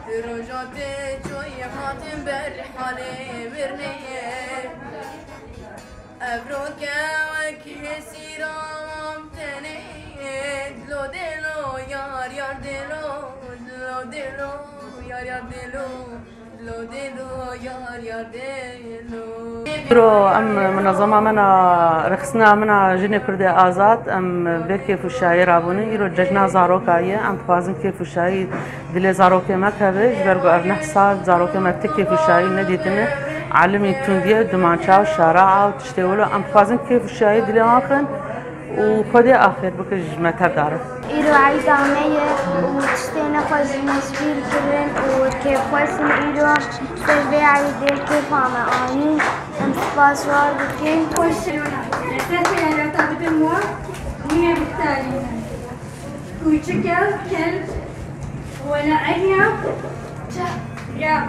رجعت جوي حاتم برحالي برنيه أبروك وكهسي رام تنيه دلو دلو يار يار دلو دلو دلو يار يار دلو دلو دلو يار يار دلو رو ام منظمة منا رخصنا منا جنة كردي آزاد ام بكيف الشاي رابوني يرو ججنا زاروكاية ام تفازم كيف الشاي دل زاروكي ما كبج برجو أبنح صار زاروكي ما تكيف الشاي نديتنا علمي تندية دمانشاو شارع وتشتغلوا ام تفازم كيف الشاي دل آخر وخدي آخر بكج ما تداره. إيرو عايزة عمية وتشتينا خوش نشبير كرن وكيف خوشن إيرو سربي عيدير كيف عم آني ام سباسوار بكين خوش نحتاج على طابت الموا هي بالتالي كويتشكل كلب ولا عينيا يا